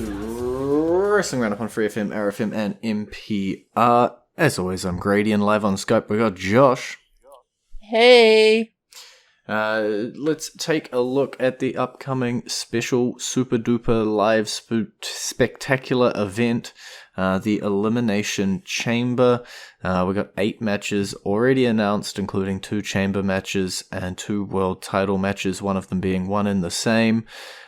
to Wrestling Roundup on FreeFM, ArrowFM, and NPR. As always, I'm Grady, and live on Skype we got Josh. Hey! Let's take a look at the upcoming special super duper live spectacular event, the Elimination Chamber. We got 8 matches already announced, including 2 chamber matches and 2 world title matches, one of them being one and the same.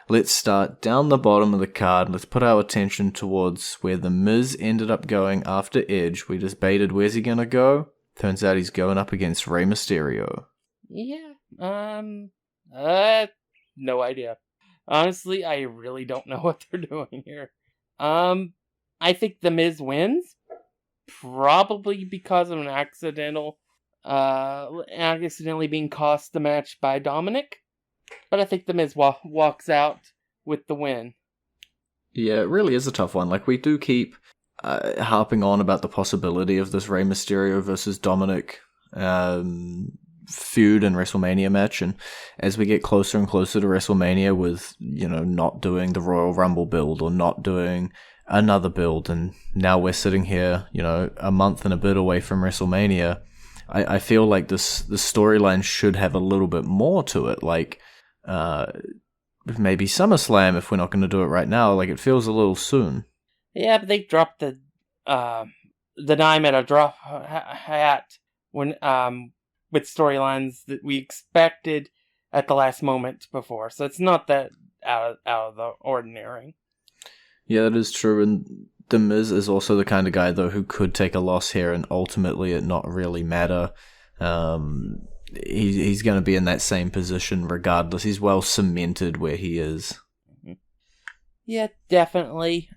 Let's start down the bottom of the card. Let's put our attention towards where The Miz ended up going after Edge. We just baited, where's he gonna go? Turns out he's going up against Rey Mysterio. Yeah, no idea. Honestly, I really don't know what they're doing here. I think The Miz wins, probably because of an accidentally being cost the match by Dominic. But I think The Miz walks out with the win. Yeah, it really is a tough one. Like, we do keep harping on about the possibility of this Rey Mysterio versus Dominic feud and WrestleMania match, and as we get closer and closer to WrestleMania with, not doing the Royal Rumble build or not doing another build, and now we're sitting here, a month and a bit away from WrestleMania, I feel like the storyline should have a little bit more to it, like maybe SummerSlam if we're not going to do it right now. Like, it feels a little soon. Yeah, but they dropped the dime at a drop hat when with storylines that we expected at the last moment before, so it's not that out of the ordinary. Yeah, that is true, and The Miz is also the kind of guy, though, who could take a loss here and ultimately it not really matter. He's going to be in that same position regardless. He's well cemented where he is. Yeah, definitely.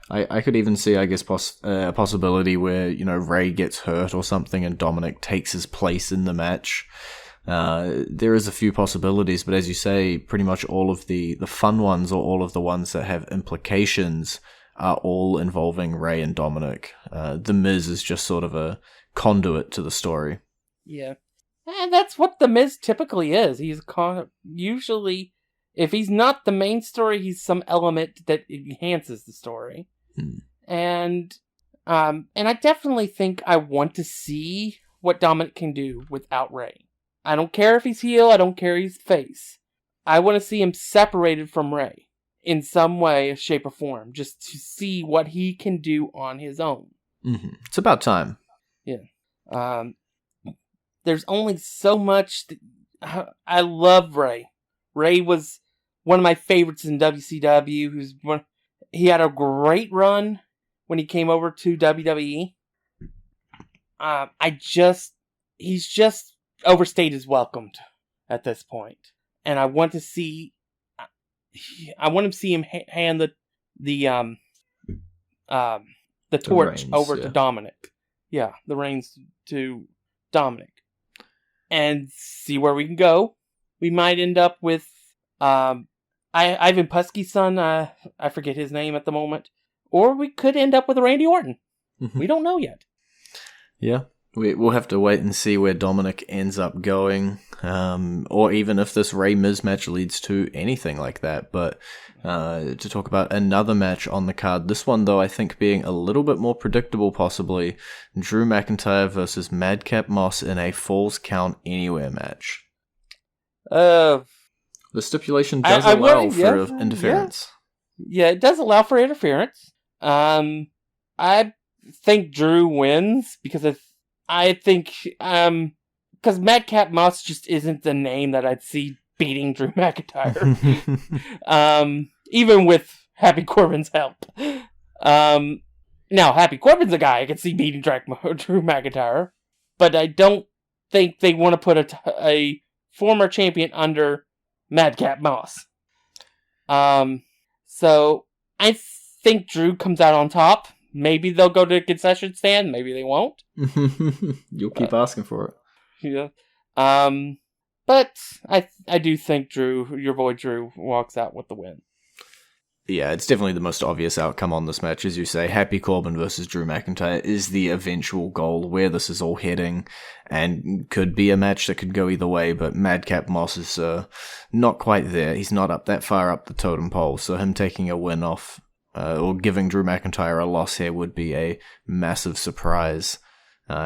I could even see, I guess, a possibility where, Rey gets hurt or something and Dominic takes his place in the match. There is a few possibilities, but as you say, pretty much all of the fun ones, or all of the ones that have implications, are all involving Rey and Dominic. The Miz is just sort of a conduit to the story. Yeah. And that's what The Miz typically is. He's usually, if he's not the main story, he's some element that enhances the story. And I definitely think I want to see what Dominic can do without Rey. I don't care if he's heel, I don't care if he's face. I want to see him separated from Rey in some way, shape, or form, just to see what he can do on his own. Mm-hmm. It's about time. Yeah. There's only so much I love Rey. Rey was one of my favorites in WCW. He had a great run when he came over to WWE. He's just overstayed his welcome at this point, and I want to see him hand the torch reins, over to Dominic. Yeah, the reins to Dominic, and see where we can go. We might end up with Ivan Putski's son, I forget his name at the moment. Or we could end up with Randy Orton. We don't know yet. Yeah, we'll have to wait and see where Dominic ends up going. Or even if this Rey Miz match leads to anything like that. But to talk about another match on the card, this one, though, I think being a little bit more predictable, possibly. Drew McIntyre versus Madcap Moss in a Falls Count Anywhere match. The stipulation does allow for interference. Yeah, it does allow for interference. I think Drew wins because I think because Madcap Moss just isn't the name that I'd see beating Drew McIntyre. Even with Happy Corbin's help. Now, Happy Corbin's a guy I could see beating Drew McIntyre, but I don't think they want to put a former champion under Madcap Moss. So I think Drew comes out on top. Maybe they'll go to the concession stand. Maybe they won't. You'll keep asking for it. Yeah. But I do think Drew, your boy Drew, walks out with the win. Yeah, it's definitely the most obvious outcome on this match, as you say. Happy Corbin versus Drew McIntyre is the eventual goal, where this is all heading, and could be a match that could go either way, but Madcap Moss is not quite there. He's not up that far up the totem pole, so him taking a win off, or giving Drew McIntyre a loss here would be a massive surprise,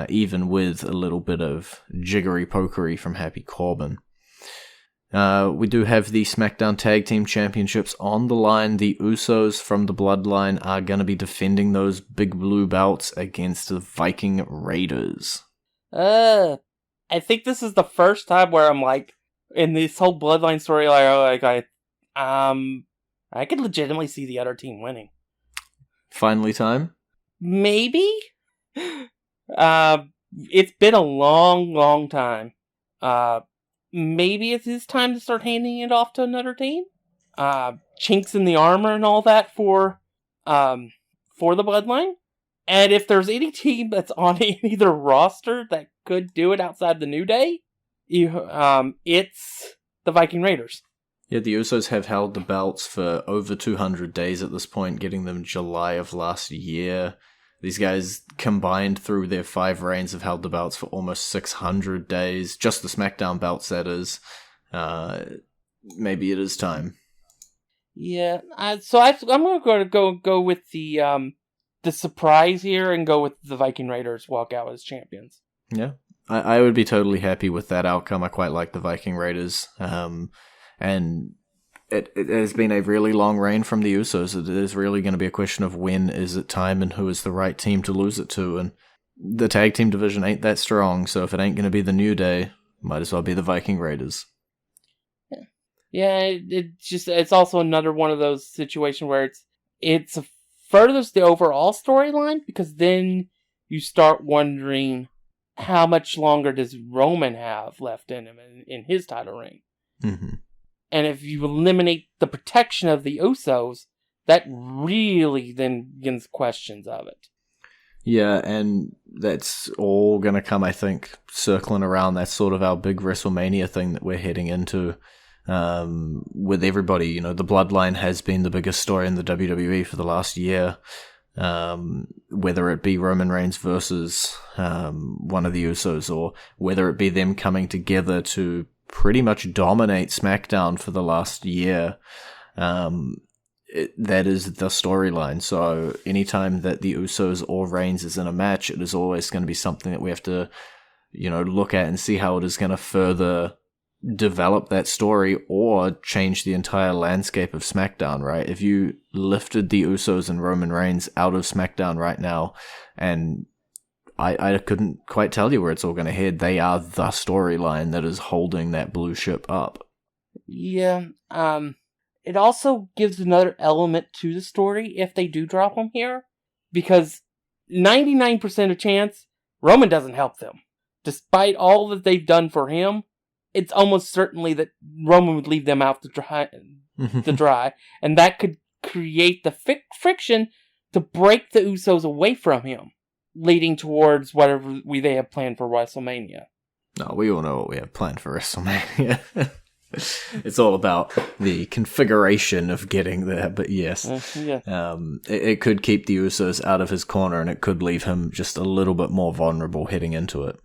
even with a little bit of jiggery-pokery from Happy Corbin. We do have the SmackDown Tag Team Championships on the line. The Usos from the Bloodline are going to be defending those big blue belts against the Viking Raiders. I think this is the first time where I'm like, in this whole Bloodline storyline, I could legitimately see the other team winning. Finally time? Maybe? It's been a long, long time. Maybe it is time to start handing it off to another team. Chinks in the armor and all that for the Bloodline. And if there's any team that's on either roster that could do it outside the New Day, it's the Viking Raiders. Yeah, the Usos have held the belts for over 200 days at this point, getting them July of last year. These guys combined through their 5 reigns have held the belts for almost 600 days. Just the SmackDown belts, that is. Maybe it is time. Yeah, so I'm going to go with the surprise here and go with the Viking Raiders walk out as champions. Yeah, I would be totally happy with that outcome. I quite like the Viking Raiders. And it has been a really long reign from the Usos. It is really going to be a question of when is it time and who is the right team to lose it to. And the tag team division ain't that strong, so if it ain't going to be the New Day, might as well be the Viking Raiders. Yeah, it's also another one of those situations where it's furthers the overall storyline, because then you start wondering how much longer does Roman have left in him in his title reign. Mm-hmm. And if you eliminate the protection of the Usos, that really then begins questions of it. Yeah, and that's all going to come, I think, circling around. That's sort of our big WrestleMania thing that we're heading into. With everybody, the Bloodline has been the biggest story in the WWE for the last year. Whether it be Roman Reigns versus one of the Usos, or whether it be them coming together to pretty much dominate SmackDown for the last year. That is the storyline. So anytime that the Usos or Reigns is in a match, it is always going to be something that we have to, look at and see how it is going to further develop that story or change the entire landscape of SmackDown, right? If you lifted the Usos and Roman Reigns out of SmackDown right now, and I couldn't quite tell you where it's all going to head. They are the storyline that is holding that blue ship up. Yeah, it also gives another element to the story if they do drop them here, because 99% of chance, Roman doesn't help them. Despite all that they've done for him, it's almost certainly that Roman would leave them out to dry, and that could create the friction to break the Usos away from him, leading towards whatever they have planned for WrestleMania. No, we all know what we have planned for WrestleMania. It's all about the configuration of getting there, but yes. It could keep the Usos out of his corner, and it could leave him just a little bit more vulnerable heading into it.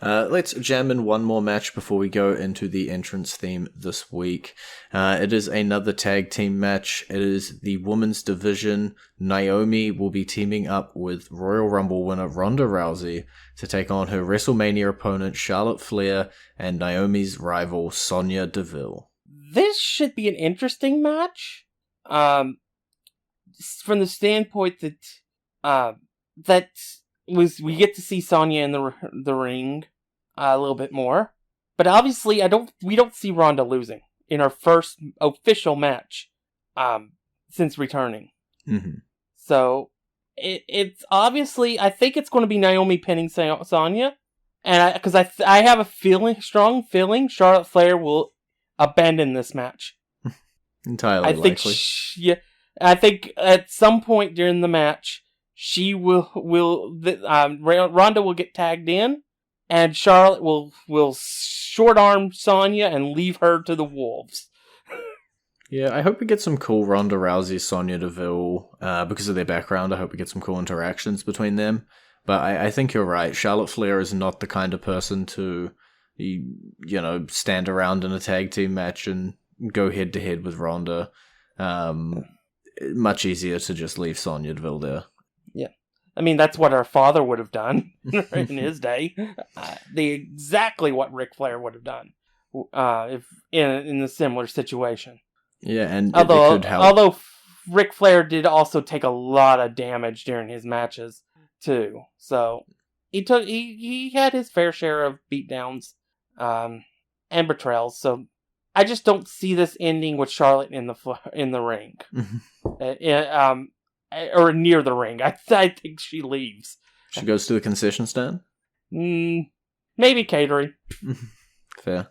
Let's jam in one more match before we go into the entrance theme this week. It is another tag team match. It is the women's division. Naomi will be teaming up with Royal Rumble winner Ronda Rousey to take on her WrestleMania opponent Charlotte Flair and Naomi's rival Sonya Deville. This should be an interesting match. From the standpoint that we get to see Sonya in the ring a little bit more, but obviously we don't see Ronda losing in her first official match since returning. Mm-hmm. So it's obviously, I think it's going to be Naomi pinning Sonya, and because I have a strong feeling Charlotte Flair will abandon this match. Entirely likely. I think at some point during the match, she Ronda will get tagged in, and Charlotte will short arm Sonya and leave her to the wolves. Yeah, I hope we get some cool Ronda Rousey, Sonya Deville, because of their background. I hope we get some cool interactions between them. But I think you're right. Charlotte Flair is not the kind of person to, stand around in a tag team match and go head to head with Ronda. Much easier to just leave Sonya Deville there. Yeah. I mean, that's what our father would have done in his day. Exactly what Ric Flair would have done if in a similar situation. Yeah, and it could help. Although Ric Flair did also take a lot of damage during his matches too, so he had his fair share of beatdowns and betrayals. So I just don't see this ending with Charlotte in the ring, or near the ring. I think she leaves. She goes to the concession stand. Maybe catering. Fair.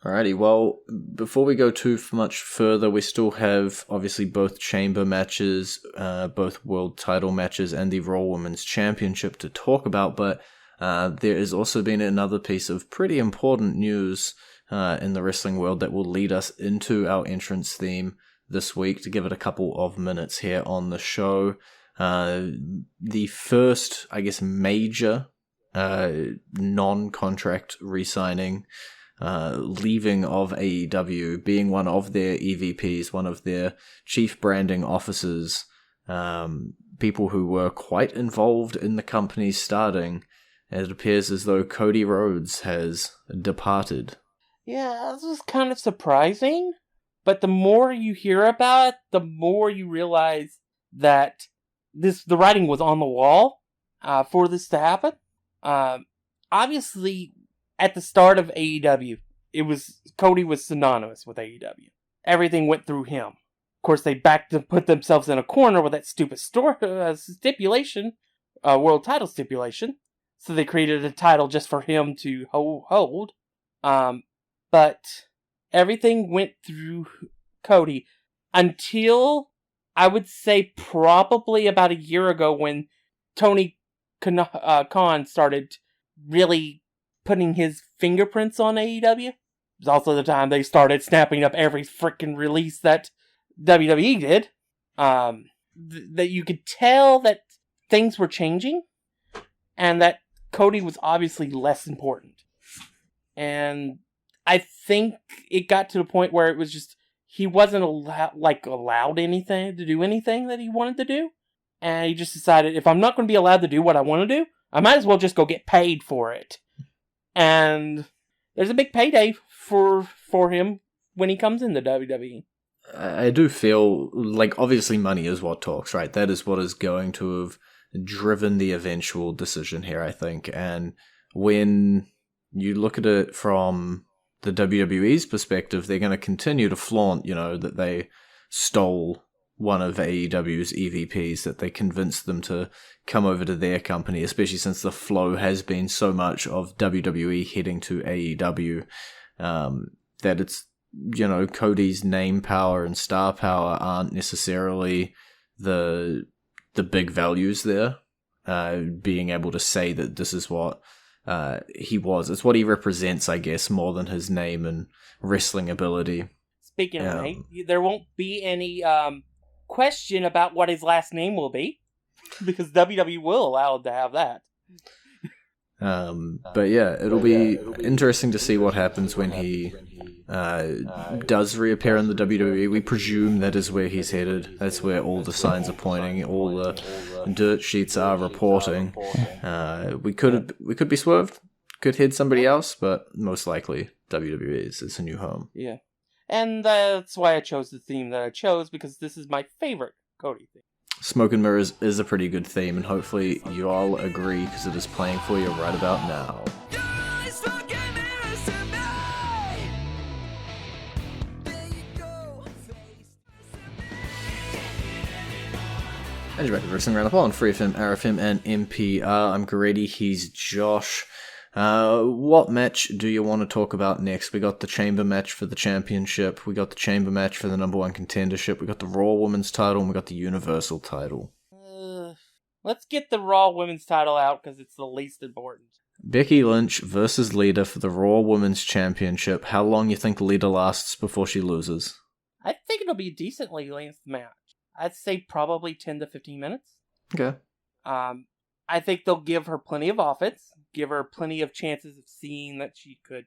Alrighty, well, before we go too much further, we still have, obviously, both chamber matches, both world title matches, and the Raw Women's Championship to talk about, but there has also been another piece of pretty important news in the wrestling world that will lead us into our entrance theme this week, to give it a couple of minutes here on the show. The first, I guess, major non-contract re-signing leaving of AEW, being one of their EVPs, one of their chief branding officers, people who were quite involved in the company's starting. It appears as though Cody Rhodes has departed. Yeah, this was kind of surprising, but the more you hear about it, the more you realize that the writing was on the wall for this to happen. Obviously, at the start of AEW, Cody was synonymous with AEW. Everything went through him. Of course, they put themselves in a corner with that stupid stipulation, world title stipulation. So they created a title just for him to hold. But everything went through Cody until, I would say, probably about a year ago, when Tony Khan started really putting his fingerprints on AEW. It was also the time they started snapping up every freaking release that WWE did. That you could tell that things were changing, and that Cody was obviously less important. And I think it got to the point where it was just, he wasn't allowed anything to do anything that he wanted to do. And he just decided, if I'm not going to be allowed to do what I want to do, I might as well just go get paid for it. And there's a big payday for him when he comes into WWE. I do feel like, obviously, money is what talks, right? That is what is going to have driven the eventual decision here, I think. And when you look at it from the WWE's perspective, they're going to continue to flaunt, that they stole one of AEW's EVPs, that they convinced them to come over to their company, especially since the flow has been so much of WWE heading to AEW, that it's, Cody's name power and star power aren't necessarily the big values there. Being able to say that this is what he was. It's what he represents, I guess, more than his name and wrestling ability. Speaking of name, there won't be any question about what his last name will be, because WWE will allow him to have that. But yeah, it'll be interesting to see what happens when he does reappear in the WWE. We presume that is where he's headed. That's where all the signs are pointing, all the dirt sheets are reporting. We could be swerved, could hit somebody else, but most likely WWE is a new home. Yeah. And that's why I chose the theme that I chose, because this is my favorite Cody theme. Smoke and Mirrors is a pretty good theme, and hopefully you all agree, because it is playing for you right about now. And you're back with Wrestling Roundup on FreeFM, ArrowFM, and NPR. I'm Grady, he's Josh. What match do you want to talk about next? We got the chamber match for the championship, we got the chamber match for the number one contendership, we got the Raw Women's title, and we got the Universal title. Let's get the Raw Women's title out, because it's the least important. Becky Lynch versus Lita for the Raw Women's Championship. How long you think Lita lasts before she loses? I think it'll be a decently length match. I'd say probably 10 to 15 minutes. Okay. I think they'll give her plenty of offense, give her plenty of chances of seeing that she could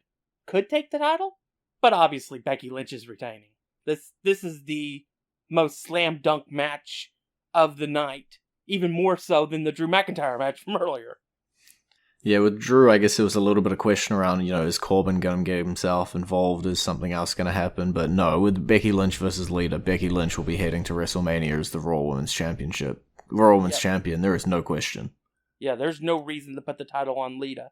take the title, but obviously Becky Lynch is retaining. This is the most slam dunk match of the night, even more so than the Drew McIntyre match from earlier. Yeah, with Drew, I guess there was a little bit of question around, is Corbin going to get himself involved? Is something else going to happen? But no, with Becky Lynch versus Lita, Becky Lynch will be heading to WrestleMania as the Raw Women's Championship. Raw Women's Champion, there is no question. Yeah, there's no reason to put the title on Lita.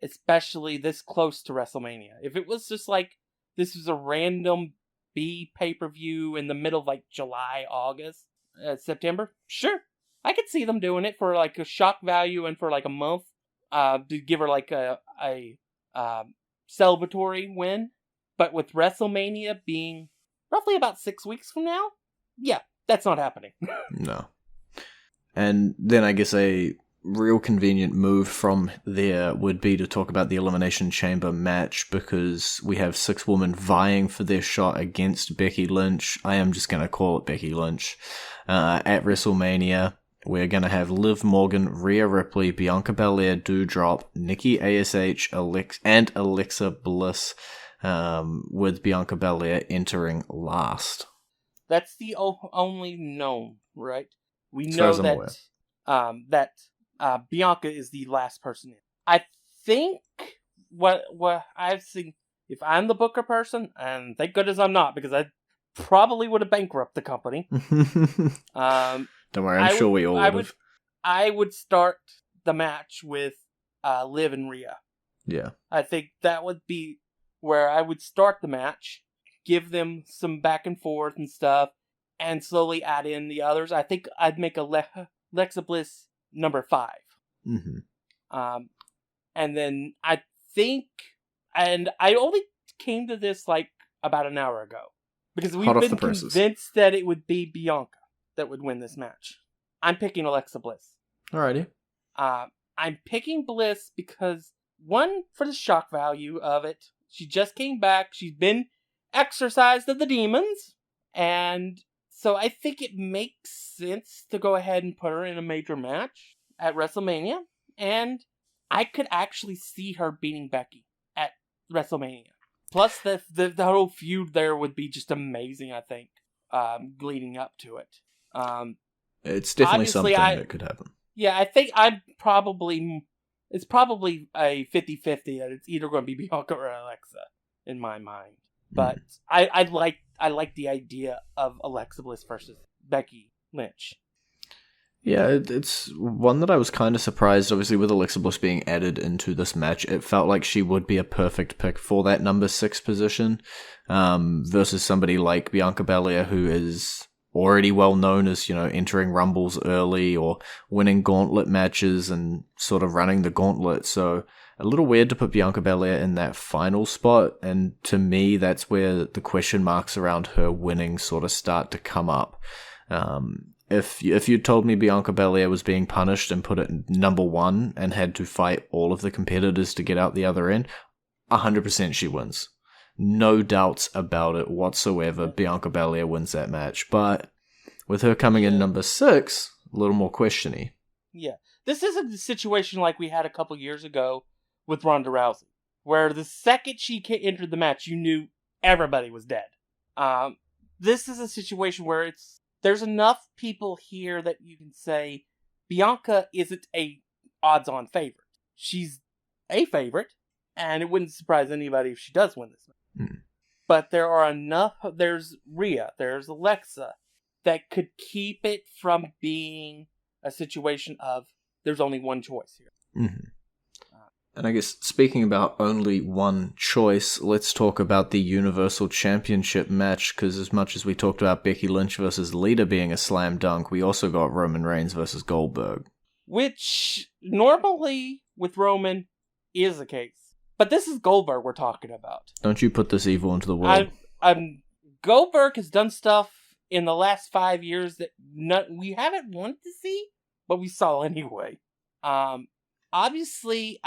Especially this close to WrestleMania. If it was just like, this was a random B pay-per-view in the middle of like July, August, September, sure. I could see them doing it for like a shock value and for like a month, to give her like a celebratory win. But with WrestleMania being roughly about 6 weeks from now, yeah, that's not happening. No. And then I guess a real convenient move from there would be to talk about the Elimination Chamber match, because we have 6 women vying for their shot against Becky Lynch. I am just going to call it Becky Lynch. At WrestleMania, we're going to have Liv Morgan, Rhea Ripley, Bianca Belair, Doudrop, Nikki ASH, and Alexa Bliss, with Bianca Belair entering last. That's the only known, right? We As far know as I'm aware. that Bianca is the last person in. I think what I've seen, if I'm the booker person, and thank goodness I'm not, because I probably would have bankrupted the company. Don't worry, I'm sure we all would have. I would start the match with Liv and Rhea. Yeah. I think that would be where I would start the match, give them some back and forth and stuff, and slowly add in the others. I think I'd make Alexa Bliss number 5. Mm-hmm. And then I think, and I only came to this like about an hour ago, because we've been convinced that it would be Bianca that would win this match. I'm picking Alexa Bliss. Alrighty. I'm picking Bliss because, one, for the shock value of it. She just came back. She's been exorcised of the demons. And so I think it makes sense to go ahead and put her in a major match at WrestleMania. And I could actually see her beating Becky at WrestleMania. Plus, the whole feud there would be just amazing, I think, leading up to it. It's definitely something that could happen. Yeah, I think it's probably a 50-50 that it's either going to be Bianca or Alexa, in my mind. But I like the idea of Alexa Bliss versus Becky Lynch. Yeah, it's one that I was kind of surprised, obviously, with Alexa Bliss being added into this match. It felt like she would be a perfect pick for that number 6 position, versus somebody like Bianca Belair, who is already well known as, entering Rumbles early or winning gauntlet matches and sort of running the gauntlet. So a little weird to put Bianca Belair in that final spot. And to me, that's where the question marks around her winning sort of start to come up. If you told me Bianca Belair was being punished and put at number 1 and had to fight all of the competitors to get out the other end, 100% she wins. No doubts about it whatsoever. Bianca Belair wins that match. But with her coming in number 6, a little more questiony. Yeah. This isn't a situation like we had a couple years ago with Ronda Rousey, where the second she entered the match, you knew everybody was dead. This is a situation where there's enough people here that you can say Bianca isn't a odds-on favorite. She's a favorite, and it wouldn't surprise anybody if she does win this match. But there are enough, there's Rhea, there's Alexa, that could keep it from being a situation of there's only one choice here. Mm-hmm. And I guess speaking about only one choice, let's talk about the Universal Championship match, because as much as we talked about Becky Lynch versus Lita being a slam dunk, we also got Roman Reigns versus Goldberg. Which, normally, with Roman, is the case. But this is Goldberg we're talking about. Don't you put this evil into the world. Goldberg has done stuff in the last 5 years that we haven't wanted to see, but we saw anyway. obviously,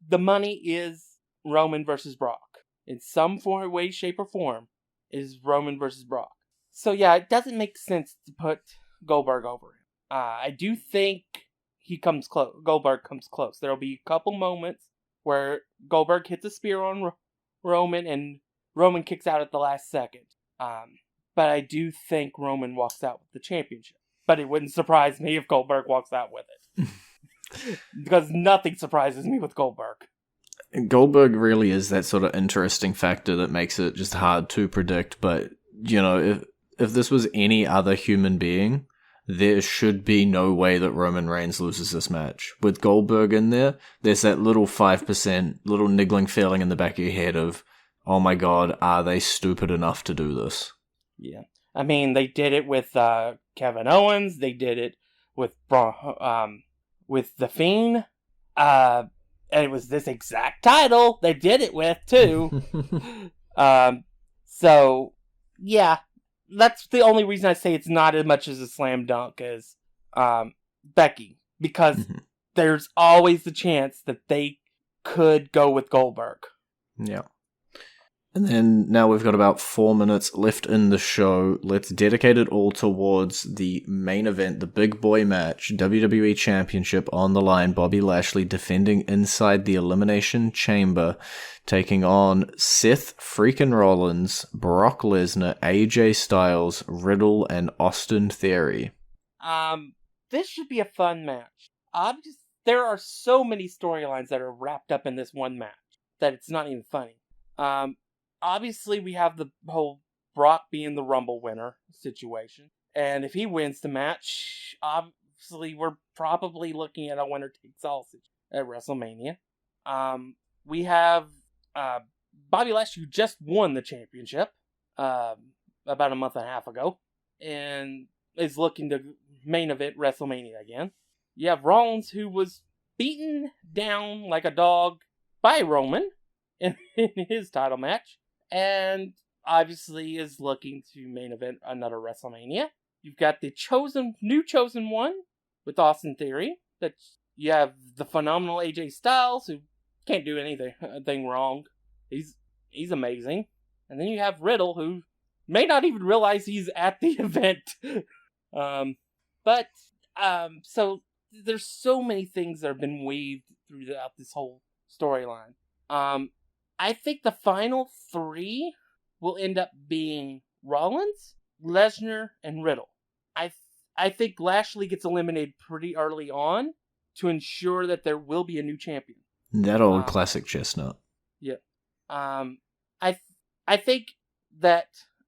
the money is Roman versus Brock. In some form, way, shape, or form, is Roman versus Brock. So yeah, it doesn't make sense to put Goldberg over him. I do think he comes close. Goldberg comes close. There'll be a couple moments where Goldberg hits a spear on Roman, and Roman kicks out at the last second. But I do think Roman walks out with the championship. But it wouldn't surprise me if Goldberg walks out with it. Because nothing surprises me with Goldberg. Goldberg really is that sort of interesting factor that makes it just hard to predict. But, if this was any other human being, there should be no way that Roman Reigns loses this match. With Goldberg in there, there's that little 5%, little niggling feeling in the back of your head of, oh my god, are they stupid enough to do this? Yeah. I mean, they did it with Kevin Owens. They did it with The Fiend. And it was this exact title they did it with, too. So, yeah. That's the only reason I say it's not as much as a slam dunk as Becky. Because there's always the chance that they could go with Goldberg. Yeah. And then now we've got about 4 minutes left in the show. Let's dedicate it all towards the main event, the big boy match, WWE Championship on the line. Bobby Lashley defending inside the Elimination Chamber, taking on Seth freaking Rollins, Brock Lesnar, AJ Styles, Riddle, and Austin Theory. This should be a fun match. Obviously, there are so many storylines that are wrapped up in this one match that it's not even funny. Obviously, we have the whole Brock being the Rumble winner situation. And if he wins the match, obviously, we're probably looking at a winner-takes-all at WrestleMania. We have Bobby Lashley, who just won the championship about a month and a half ago, and is looking to main event WrestleMania again. You have Rollins, who was beaten down like a dog by Roman in his title match, and obviously is looking to main event another WrestleMania. You've got the new chosen one with Austin Theory. That you have the phenomenal AJ Styles, who can't do anything wrong. He's amazing. And then you have Riddle, who may not even realize he's at the event. So there's so many things that have been weaved throughout this whole storyline. I think the final three will end up being Rollins, Lesnar, and Riddle. I think Lashley gets eliminated pretty early on to ensure that there will be a new champion. That old classic chestnut. Yeah. I think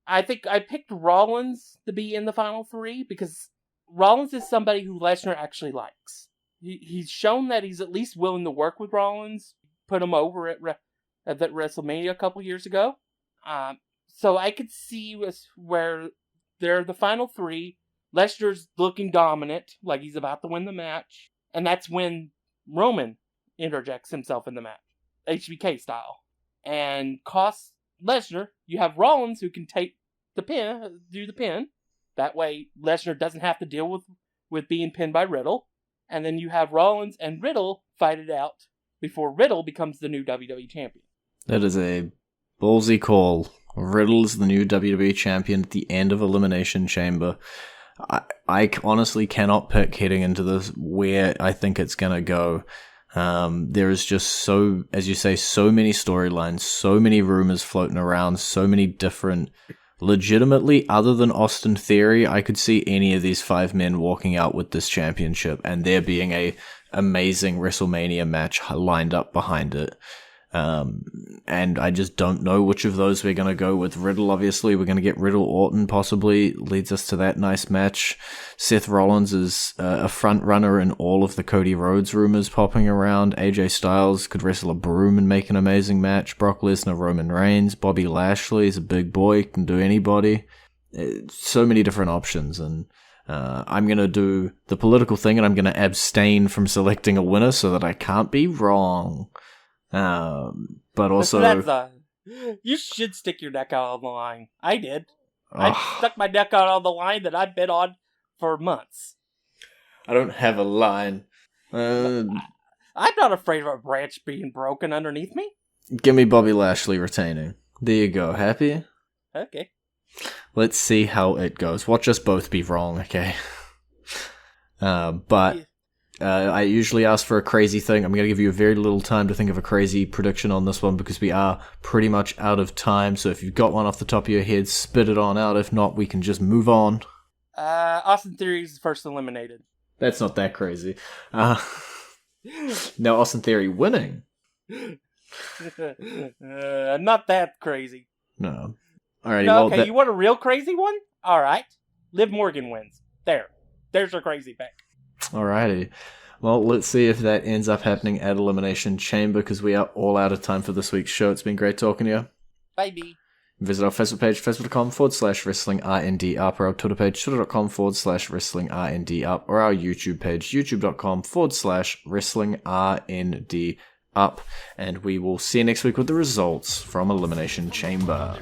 I picked Rollins to be in the final three because Rollins is somebody who Lesnar actually likes. He's shown that he's at least willing to work with Rollins, put him over at that WrestleMania a couple years ago. So I could see where they're the final three. Lesnar's looking dominant, like he's about to win the match. And that's when Roman interjects himself in the match, HBK style. And costs Lesnar, you have Rollins who can do the pin. That way Lesnar doesn't have to deal with being pinned by Riddle. And then you have Rollins and Riddle fight it out before Riddle becomes the new WWE champion. That is a ballsy call. Riddle's the new WWE champion at the end of Elimination Chamber. I honestly cannot pick heading into this where I think it's going to go. There is just so, as you say, so many storylines, so many rumors floating around, so many different, legitimately, other than Austin Theory, I could see any of these 5 men walking out with this championship and there being a amazing WrestleMania match lined up behind it. And I just don't know which of those we're going to go with. Riddle, obviously, we're going to get Riddle Orton, possibly, leads us to that nice match. Seth Rollins is a front runner in all of the Cody Rhodes rumors popping around. AJ Styles could wrestle a broom and make an amazing match. Brock Lesnar, Roman Reigns. Bobby Lashley is a big boy, can do anybody. So many different options, and I'm going to do the political thing, and I'm going to abstain from selecting a winner so that I can't be wrong. But also, you should stick your neck out on the line. I did. I stuck my neck out on the line that I've been on for months. I don't have a line. I'm not afraid of a branch being broken underneath me. Give me Bobby Lashley retaining. There you go. Happy? Okay. Let's see how it goes. Watch us both be wrong, okay? But I usually ask for a crazy thing. I'm going to give you a very little time to think of a crazy prediction on this one because we are pretty much out of time. So if you've got one off the top of your head, spit it on out. If not, we can just move on. Austin Theory's first eliminated. That's not that crazy. Now, Austin Theory winning. Not that crazy. No. Alrighty, No, well, okay, you want a real crazy one? Alright. Liv Morgan wins. There's her crazy pick. Alrighty. Well, let's see if that ends up happening at Elimination Chamber, because we are all out of time for this week's show. It's been great talking to you. Bye. Visit our Facebook page, facebook.com/WrestlingRNDup, or our Twitter page, twitter.com/WrestlingRNDup, or our YouTube page, youtube.com/WrestlingRNDup. And we will see you next week with the results from Elimination Chamber.